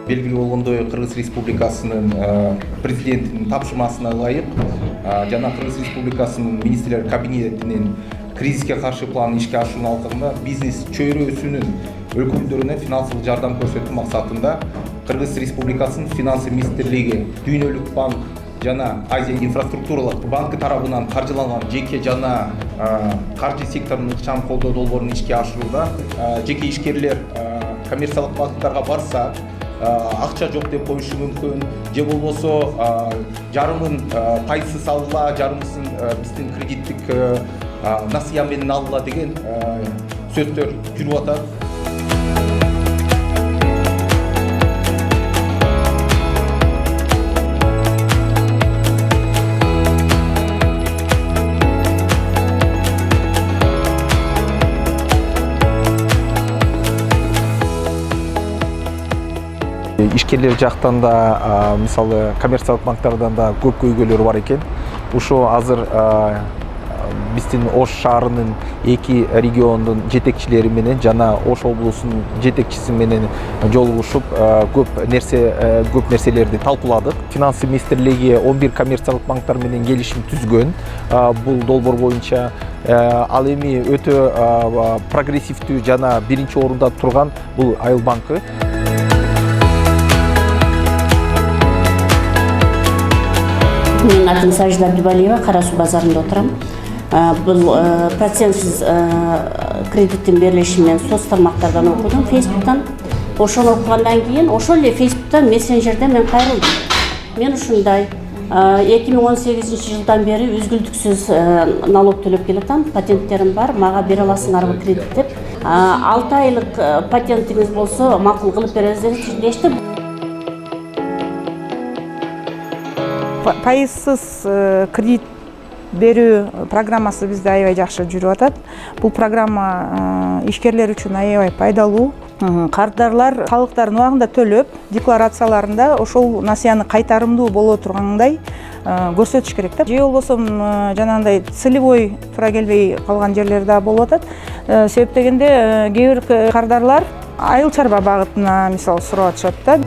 белгилүү болгондой Кыргыз Республикасынын президентинин тапшырмасына ылайык жана Кыргыз Республикасынын министрлер кабинетинин кризиске каршы планын ишке ашуунун алкагында бизнес чөйрөсүнүн өкүлдөрүнө финансылык жардам көрсөтүү максатында Кыргыз Республикасынын финансы министрлиги, Дүйнөлүк банк жана Азия инфраструктуралык банкы тарабынан каржыланган жеке жана каржы секторунун ыкчам колдоо долбоорун ишке ашырууда жеке ишкерлер коммерциялык банктарга барса акча жок деп коюшу мүмкүн, же болбосо жарымын пайызсыз алгыла, жарымысын биздин кредиттик насыя менен алгыла деген сөздөр жүрүп атат. Ишкерлер жактан да, мисалы, коммерциялык банктардан да көп көйгөйлөр бар экен. Ушо азыр биздин Ош шаарынын эки региондун жетекчилери менен жана Ош облусунун жетекчиси менен жолугушуп көп нерселерди талкууладык. Финансы министрлиги 11 коммерциялык банктар менен келишим түзгөн. Бул долбоор боюнча ал эми өтө прогрессивдүү жана биринчи орунда турган бул Айыл банкы. Менин атым Сажда Абдубалиева, Кара Суу базарында отурам. Бул процентсиз кредиттин берилиши мен соц тармактардан окудум, Facebook'тан. Ошону окугандан кийин, ошол эле Facebook'тан мессенджерден мен кайрылдым. Мен ушундай 2018 жылдан бери үзгүлтүксүз налог төлөп келатам, патенттерим бар, мага бере аласыңарбы кредит деп. 6 айлык патентиңиз болсо макул кылып беребиз дешти. Пайызсыз кредит берүү программасы бизде аябай жакшы жүрүп атат. Бул программа ишкерлер үчүн аябай пайдалуу. Кардарлар салыктарын убагында төлөп, декларацияларында ошол насыяны кайтарымдуу боло тургандай көрсөтүш керек да. Же болбосо жанагындай целевой туура келбей калган жерлер да болуп атат. Себеп дегенде кээ бир кардарлар айыл чарба багытына мисалы сурап атышат да.